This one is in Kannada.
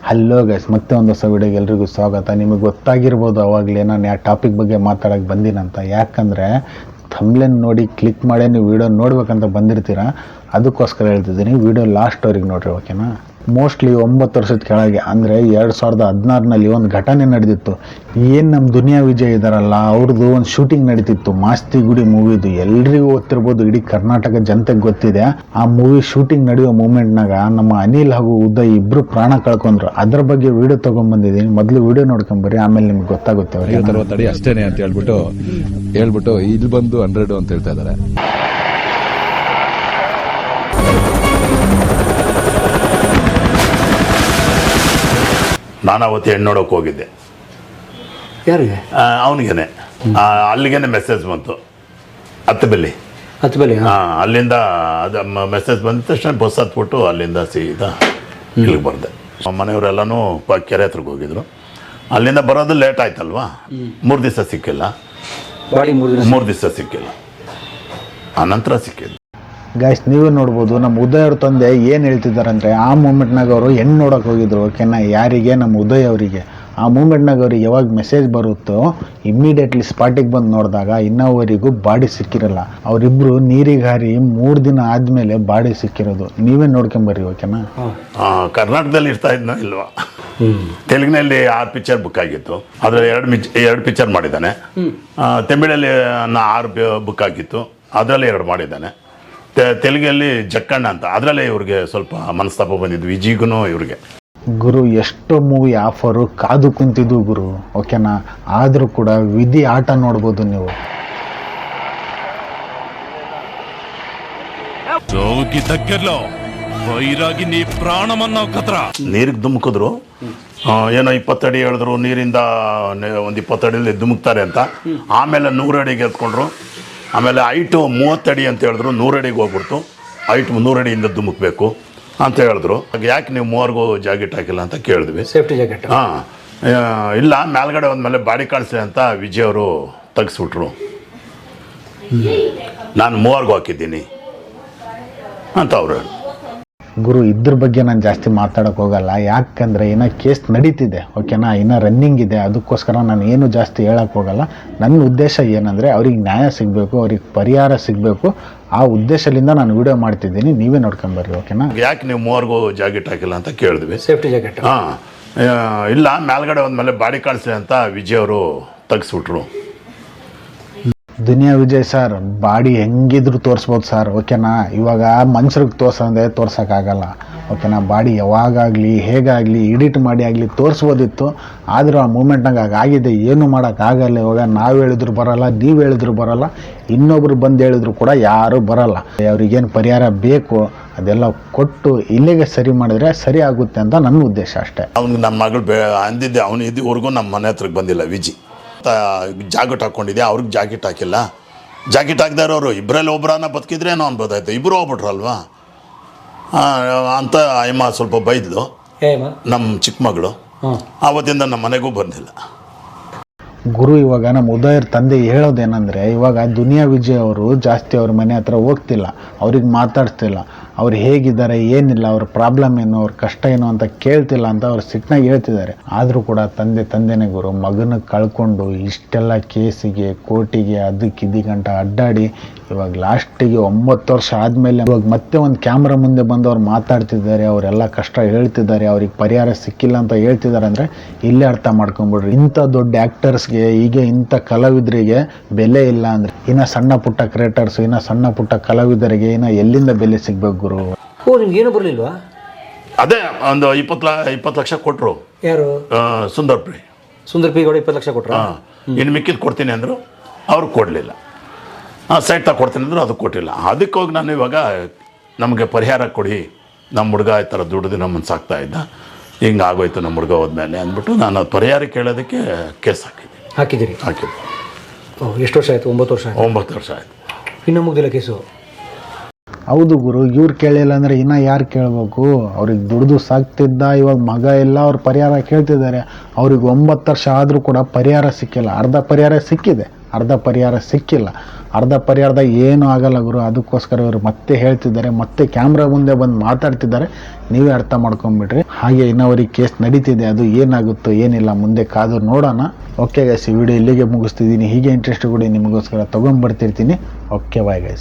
ಹಲೋ ಗೈಸ್, ಮತ್ತೆ ಒಂದು ಹೊಸ ವಿಡಿಯೋಗೆ ಎಲ್ರಿಗೂ ಸ್ವಾಗತ. ನಿಮಗೆ ಗೊತ್ತಾಗಿರ್ಬೋದು ಅವಾಗಲೇ ನಾನು ಯಾವ ಟಾಪಿಕ್ ಬಗ್ಗೆ ಮಾತಾಡೋಕ್ಕೆ ಬಂದಿನಂತ. ಯಾಕಂದರೆ ಥಂಬ್ನೇಲ್ ನೋಡಿ ಕ್ಲಿಕ್ ಮಾಡಿ ನೀವು ವಿಡಿಯೋ ನೋಡ್ಬೇಕಂತ ಬಂದಿರ್ತೀರ, ಅದಕ್ಕೋಸ್ಕರ ಹೇಳ್ತಿದ್ದೀನಿ. ವಿಡಿಯೋ ಲಾಸ್ಟ್ವರೆಗೆ ನೋಡ್ರಿ, ಓಕೆನಾ? ಮೋಸ್ಟ್ಲಿ 9 ವರ್ಷದ ಕೆಳಗೆ ಅಂದರೆ 2016ನಲ್ಲಿ ಒಂದು ಘಟನೆ ನಡೆದಿತ್ತು. ಏನು ನಮ್ಮ ದುನಿಯಾ ವಿಜಯ್ ಇದ್ದಾರಲ್ಲ, ಅವ್ರದ್ದು ಒಂದು ಶೂಟಿಂಗ್ ನಡೀತಿತ್ತು, ಮಾಸ್ತಿ ಗುಡಿ ಮೂವಿದು. ಎಲ್ರಿಗೂ ಗೊತ್ತಿರ್ಬೋದು, ಇಡೀ ಕರ್ನಾಟಕ ಜನತೆಗೆ ಗೊತ್ತಿದೆ. ಆ ಮೂವಿ ಶೂಟಿಂಗ್ ನಡೆಯೋ ಮೂಮೆಂಟ್ನಾಗ ನಮ್ಮ ಅನಿಲ್ ಹಾಗೂ ಉದಯ್ ಇಬ್ಬರು ಪ್ರಾಣ ಕಳ್ಕೊಂಡ್ರು. ಅದ್ರ ಬಗ್ಗೆ ವಿಡಿಯೋ ತೊಗೊಂಡ್ಬಂದಿದ್ದೀನಿ. ಮೊದಲು ವಿಡಿಯೋ ನೋಡ್ಕೊಂಬರ್ರಿ, ಆಮೇಲೆ ನಿಮ್ಗೆ ಗೊತ್ತಾಗುತ್ತೆ. ಅವ್ರಿಗೆ ಅಷ್ಟೇನೆ ಅಂತ ಹೇಳ್ಬಿಟ್ಟು ಇಲ್ಲಿ ಬಂದು 100 ಅಂತ ಹೇಳ್ತಾ ಇದ್ದಾರೆ. ನಾನು ಅವತ್ತು ಹೆಣ್ಣು ನೋಡೋಕೆ ಹೋಗಿದ್ದೆ. ಯಾರಿಗೆ? ಅವನಿಗೇನೆ ಅಲ್ಲಿಗೇನೆ ಮೆಸೇಜ್ ಬಂತು, ಹತ್ತು ಬೆಲ್ಲಿ. ಅಲ್ಲಿಂದ ಅದು ಮೆಸೇಜ್ ಬಂದ ತಕ್ಷಣ ಬಸ್ ಹತ್ಬಿಟ್ಟು ಅಲ್ಲಿಂದ ಸೀದಾ ಇಲ್ಲಿಗೆ ಬಂದೆ. ಮನೆಯವರೆಲ್ಲನೂ ಕೆರೆ ಹತ್ರಕ್ಕೆ ಹೋಗಿದ್ರು. ಅಲ್ಲಿಂದ ಬರೋದು ಲೇಟ್ ಆಯ್ತಲ್ವಾ, 3 ದಿವಸ ಸಿಕ್ಕಿಲ್ಲ. 3 ದಿವಸ ಸಿಕ್ಕಿಲ್ಲ, ಆನಂತರ ಸಿಕ್ಕಿದ್ದು. ಗೈಸ್, ನೀವೇ ನೋಡ್ಬೋದು ನಮ್ಮ ಉದಯ್ ಅವ್ರ ತಂದೆ ಏನು ಹೇಳ್ತಿದ್ದಾರೆ ಅಂದರೆ, ಆ ಮೂಮೆಂಟ್ನಾಗ ಅವರು ಹೆಣ್ಣು ನೋಡೋಕೆ ಹೋಗಿದ್ರು, ಓಕೆನಾ? ಯಾರಿಗೆ? ನಮ್ಮ ಉದಯ್ ಅವರಿಗೆ. ಆ ಮೂಮೆಂಟ್ನಾಗ ಅವ್ರಿಗೆ ಯಾವಾಗ ಮೆಸೇಜ್ ಬರುತ್ತೋ ಇಮ್ಮಿಡಿಯೇಟ್ಲಿ ಸ್ಪಾಟಿಗೆ ಬಂದು ನೋಡಿದಾಗ ಇನ್ನೋವರೆಗೂ ಬಾಡಿ ಸಿಕ್ಕಿರಲ್ಲ. ಅವರಿಬ್ಬರು ನೀರಿಗೆ ಹಾರಿ 3 ದಿನ ಆದಮೇಲೆ ಬಾಡಿ ಸಿಕ್ಕಿರೋದು. ನೀವೇ ನೋಡ್ಕೊಂಬರ್ರಿ, ಓಕೆನಾ? ಕರ್ನಾಟಕದಲ್ಲಿ ಇರ್ತಾ ಇದ್ನೋ ಇಲ್ವಾ? ತೆಲುಗಿನಲ್ಲಿ 6 ಪಿಕ್ಚರ್ ಬುಕ್ ಆಗಿತ್ತು, ಅದರಲ್ಲಿ 2 ಪಿಕ್ಚರ್ ಮಾಡಿದ್ದಾನೆ. ತಮಿಳಲ್ಲಿ 6 ಬುಕ್ ಆಗಿತ್ತು, ಅದರಲ್ಲಿ 2 ಮಾಡಿದ್ದಾನೆ. ತೆಲುಗಲ್ಲಿ ಜಕ್ಕಣ್ಣ ಅಂತ, ಅದರಲ್ಲೇ ಇವ್ರಿಗೆ ಸ್ವಲ್ಪ ಮನಸ್ತಾಪ ಬಂದಿದ್ದು, ವಿಜಿಗೂ ಇವ್ರಿಗೆ. ಗುರು, ಎಷ್ಟೋ ಮೂವಿ ಆಫರು ಕಾದು ಕುಂತಿದ್ದು ಗುರು, ಓಕೆನಾ? ಆದರೂ ಕೂಡ ವಿಧಿ ಆಟ ನೋಡ್ಬೋದು ನೀವು. ನೀರಿಗೆ ಧುಮುಕಿದ್ರು, ಏನೋ 20 ಅಡಿ ಹೇಳಿದ್ರು, ನೀರಿಂದ ಒಂದು 20 ಅಡಿಯಲ್ಲಿ ಧುಮುಕ್ತಾರೆ ಅಂತ. ಆಮೇಲೆ 100 ಅಡಿಗೆ ಎತ್ಕೊಂಡ್ರು. ಆಮೇಲೆ ಹೈಟು 30 ಅಡಿ ಅಂತ ಹೇಳಿದ್ರು, 100 ಅಡಿಗೆ ಹೋಗ್ಬಿಡ್ತು. ಹೈಟ್ 100 ಅಡಿಯಿಂದ ಧುಮುಕ್ಬೇಕು ಅಂತ ಹೇಳಿದ್ರು. ಯಾಕೆ ನೀವು 3ಗೂ ಜಾಕೆಟ್ ಹಾಕಿಲ್ಲ ಅಂತ ಕೇಳಿದ್ವಿ. Safety jacket? ಹಾಂ, ಇಲ್ಲ ಮೇಲ್ಗಡೆ ಒಂದ್ಮೇಲೆ ಬಾಡಿ ಕಾಣಿಸ್ಲಿ ಅಂತ ವಿಜಯ್ ಅವರು ತೆಗೆಸ್ಬಿಟ್ರು. ನಾನು 3ಗೂ ಹಾಕಿದ್ದೀನಿ ಅಂತ ಅವರು. ಗುರು, ಇದ್ರ ಬಗ್ಗೆ ನಾನು ಜಾಸ್ತಿ ಮಾತಾಡೋಕೆ ಹೋಗಲ್ಲ. ಯಾಕಂದರೆ ಇನ್ನೂ ಕೇಸ್ ನಡೀತಿದೆ, ಓಕೆನಾ? ಇನ್ನೂ ರನ್ನಿಂಗ್ ಇದೆ. ಅದಕ್ಕೋಸ್ಕರ ನಾನು ಏನು ಜಾಸ್ತಿ ಹೇಳೋಕ್ಕೆ ಹೋಗಲ್ಲ. ನನ್ನ ಉದ್ದೇಶ ಏನಂದರೆ ಅವ್ರಿಗೆ ನ್ಯಾಯ ಸಿಗಬೇಕು, ಅವ್ರಿಗೆ ಪರಿಹಾರ ಸಿಗಬೇಕು. ಆ ಉದ್ದೇಶದಿಂದ ನಾನು ವಿಡಿಯೋ ಮಾಡ್ತಿದ್ದೀನಿ. ನೀವೇ ನೋಡ್ಕೊಂಬರ್ರಿ, ಓಕೆನಾ? ಯಾಕೆ ನೀವು 3ಗೂ ಜಾಕೆಟ್ ಹಾಕಿಲ್ಲ ಅಂತ ಕೇಳಿದ್ವಿ. Safety jacket? ಹಾಂ, ಇಲ್ಲ ಮೇಲ್ಗಡೆ ಒಂದ್ಮೇಲೆ ಬಾಡಿ ಕಾಣಿಸ್ಲಿ ಅಂತ ವಿಜಯ್ ಅವರು ತೆಗೆಸ್ಬಿಟ್ರು. ದುನಿಯಾ ವಿಜಯ್ ಸರ್ ಬಾಡಿ ಹೆಂಗಿದ್ರು ತೋರಿಸ್ಬೋದು ಸರ್, ಓಕೆನಾ? ಇವಾಗ ಮನುಷ್ಯರಿಗೆ ತೋರ್ಸೋಕ್ಕಾಗಲ್ಲ, ಓಕೆನಾ? ಬಾಡಿ ಯಾವಾಗಲಿ ಹೇಗಾಗಲಿ ಎಡಿಟ್ ಮಾಡಿ ಆಗಲಿ ತೋರಿಸ್ಬೋದಿತ್ತು. ಆದರೂ ಆ ಮೂಮೆಂಟ್ನಾಗ ಆಗಿದೆ, ಏನು ಮಾಡೋಕ್ಕಾಗಲ್ಲ. ಇವಾಗ ನಾವು ಹೇಳಿದ್ರು ಬರೋಲ್ಲ, ನೀವು ಹೇಳಿದ್ರು ಬರೋಲ್ಲ, ಇನ್ನೊಬ್ರು ಬಂದು ಹೇಳಿದ್ರು ಕೂಡ ಯಾರೂ ಬರೋಲ್ಲ. ಅವ್ರಿಗೇನು ಪರಿಹಾರ ಬೇಕು ಅದೆಲ್ಲ ಕೊಟ್ಟು ಇಲ್ಲಿಗೆ ಸರಿ ಮಾಡಿದ್ರೆ ಸರಿ ಆಗುತ್ತೆ ಅಂತ ನನ್ನ ಉದ್ದೇಶ ಅಷ್ಟೇ. ಅವ್ನಿಗೆ ನಮ್ಮ ಮಗಳು ಅಂದಿದ್ದೆ, ಅವನು ಇದುವರೆಗೂ ನಮ್ಮ ಮನೆ ಹತ್ರಕ್ಕೆ ಬಂದಿಲ್ಲ. ವಿಜಿ ಜಾಕೆಟ್ ಹಾಕ್ಕೊಂಡಿದ್ದೆ, ಅವ್ರಿಗೆ ಜಾಕೆಟ್ ಹಾಕಿಲ್ಲ. ಜಾಕೆಟ್ ಹಾಕಿದಾರ ಅವರು ಇಬ್ಬರಲ್ಲಿ ಒಬ್ಬರನ್ನ ಬದುಕಿದ್ರೇನೋ ಅನ್ಬೋದಾಯ್ತು, ಇಬ್ಬರು ಹೋಗ್ಬಿಟ್ರಲ್ವಾ ಅಂತ ಅಯ್ಯಮ್ಮ ಸ್ವಲ್ಪ ಬೈದ್ಲು, ನಮ್ಮ ಚಿಕ್ಕ ಮಗಳು. ಆವತ್ತಿಂದ ನಮ್ಮ ಮನೆಗೂ ಬಂದಿಲ್ಲ. ಗುರು, ಇವಾಗ ನಮ್ಮ ಉದಯರ್ ತಂದೆ ಹೇಳೋದೇನೆಂದರೆ, ಇವಾಗ ದುನಿಯಾ ವಿಜಯ್ ಅವರು ಜಾಸ್ತಿ ಅವ್ರ ಮನೆ ಹತ್ರ ಹೋಗ್ತಿಲ್ಲ, ಅವ್ರಿಗೆ ಮಾತಾಡ್ತಿಲ್ಲ, ಅವ್ರು ಹೇಗಿದ್ದಾರೆ ಏನಿಲ್ಲ, ಅವ್ರ ಪ್ರಾಬ್ಲಮ್ ಏನು, ಅವ್ರ ಕಷ್ಟ ಏನು ಅಂತ ಕೇಳ್ತಿಲ್ಲ ಅಂತ ಅವ್ರು ಸಿಟ್ನಾಗ ಹೇಳ್ತಿದ್ದಾರೆ. ಆದರೂ ಕೂಡ ತಂದೆನೇ ಗುರು. ಮಗನ ಕಳ್ಕೊಂಡು ಇಷ್ಟೆಲ್ಲ ಕೇಸಿಗೆ, ಕೋರ್ಟಿಗೆ, ಅದಕ್ಕೆ ಇದಕ್ಕಂಟ ಅಡ್ಡಾಡಿ ಇವಾಗ ಲಾಸ್ಟಿಗೆ 9 ವರ್ಷ ಆದಮೇಲೆ ಇವಾಗ ಮತ್ತೆ ಒಂದು ಕ್ಯಾಮ್ರಾ ಮುಂದೆ ಬಂದು ಅವ್ರು ಮಾತಾಡ್ತಿದ್ದಾರೆ, ಅವರೆಲ್ಲ ಕಷ್ಟ ಹೇಳ್ತಿದ್ದಾರೆ, ಅವ್ರಿಗೆ ಪರಿಹಾರ ಸಿಕ್ಕಿಲ್ಲ ಅಂತ ಹೇಳ್ತಿದ್ದಾರೆ. ಅಂದರೆ ಇಲ್ಲೇ ಅರ್ಥ ಮಾಡ್ಕೊಂಬಿಡ್ರಿ, ಇಂಥ ದೊಡ್ಡ ಆ್ಯಕ್ಟರ್ಸ್ಗೆ, ಈಗ ಇಂಥ ಕಲಾವಿದರಿಗೆ ಬೆಲೆ ಇಲ್ಲ ಅಂದರೆ ಇನ್ನು ಸಣ್ಣ ಪುಟ್ಟ ಕ್ರಿಯೇಟರ್ಸ್, ಇನ್ನು ಸಣ್ಣ ಪುಟ್ಟ ಕಲಾವಿದರಿಗೆ ಇನ್ನು ಎಲ್ಲಿಂದ ಬೆಲೆ ಸಿಗ್ಬೇಕು ಗುರು? ಓ, ನಿಮ್ಗೆ ಏನು ಬರಲಿಲ್ವಾ? ಅದೇ ಒಂದು 20 ಲಕ್ಷ ಕೊಟ್ಟರು. ಯಾರು? ಸುಂದರ್ ಪಿ ಗೌಡ 20 ಲಕ್ಷ ಕೊಟ್ಟರು. ಇನ್ನು ಮಿಕ್ಕಿದ್ದು ಕೊಡ್ತೀನಿ ಅಂದರು, ಅವ್ರು ಕೊಡಲಿಲ್ಲ. ಸೈಟ್ ಕೊಡ್ತೀನಿ ಅಂದರು, ಅದು ಕೊಟ್ಟಿಲ್ಲ. ಅದಕ್ಕೆ ಹೋಗಿ ನಾನು ಇವಾಗ ನಮಗೆ ಪರಿಹಾರ ಕೊಡಿ, ನಮ್ಮ ಹುಡುಗ ಈ ಥರ ದುಡ್ದು ನಮ್ಮನ್ನು ಸಾಕ್ತಾ ಇದ್ದ, ಹಿಂಗೆ ಆಗೋಯ್ತು ನಮ್ಮ ಹುಡುಗ ಹೋದ್ಮೇಲೆ ಅಂದ್ಬಿಟ್ಟು ನಾನು ಅದು ಪರಿಹಾರ ಕೇಳೋದಕ್ಕೆ ಕೇಸ್ ಹಾಕಿದ್ದೀನಿ. ಎಷ್ಟು ವರ್ಷ ಆಯಿತು? 9 ವರ್ಷ. 9 ವರ್ಷ ಆಯಿತು. ಇನ್ನೂ ಮುಗ್ದಿಲ್ಲ ಕೇಸು? ಹೌದು ಗುರು, ಇವ್ರು ಕೇಳಿಲ್ಲ ಅಂದರೆ ಇನ್ನು ಯಾರು ಕೇಳಬೇಕು? ಅವ್ರಿಗೆ ದುಡ್ದು ಸಾಕ್ತಿದ್ದ, ಇವಾಗ ಮಗ ಎಲ್ಲ ಅವ್ರು ಪರಿಹಾರ ಕೇಳ್ತಿದ್ದಾರೆ. ಅವ್ರಿಗೆ 9 ವರ್ಷ ಆದರೂ ಕೂಡ ಪರಿಹಾರ ಸಿಕ್ಕಿಲ್ಲ. ಅರ್ಧ ಪರಿಹಾರ ಸಿಕ್ಕಿದೆ, ಅರ್ಧ ಪರಿಹಾರ ಸಿಕ್ಕಿಲ್ಲ. ಅರ್ಧ ಪರಿಹಾರ್ಧ ಏನೂ ಆಗಲ್ಲ ಗುರು. ಅದಕ್ಕೋಸ್ಕರ ಇವರು ಮತ್ತೆ ಹೇಳ್ತಿದ್ದಾರೆ, ಮತ್ತೆ ಕ್ಯಾಮ್ರಾ ಮುಂದೆ ಬಂದು ಮಾತಾಡ್ತಿದ್ದಾರೆ. ನೀವೇ ಅರ್ಥ ಮಾಡ್ಕೊಂಬಿಡ್ರಿ. ಹಾಗೆ ಇನ್ನವರಿಗೆ ಕೇಸ್ ನಡೀತಿದೆ, ಅದು ಏನಾಗುತ್ತೋ ಏನಿಲ್ಲ ಮುಂದೆ ಕಾದು ನೋಡೋಣ. ಓಕೆ ಗೈಸ್, ಈ ವಿಡಿಯೋ ಇಲ್ಲಿಗೆ ಮುಗಿಸ್ತಿದ್ದೀನಿ. ಹೀಗೆ ಇಂಟ್ರೆಸ್ಟ್ ಕೂಡ ನಿಮಗೋಸ್ಕರ ತೊಗೊಂಡ್ಬರ್ತಿರ್ತೀನಿ. Okay bye guys.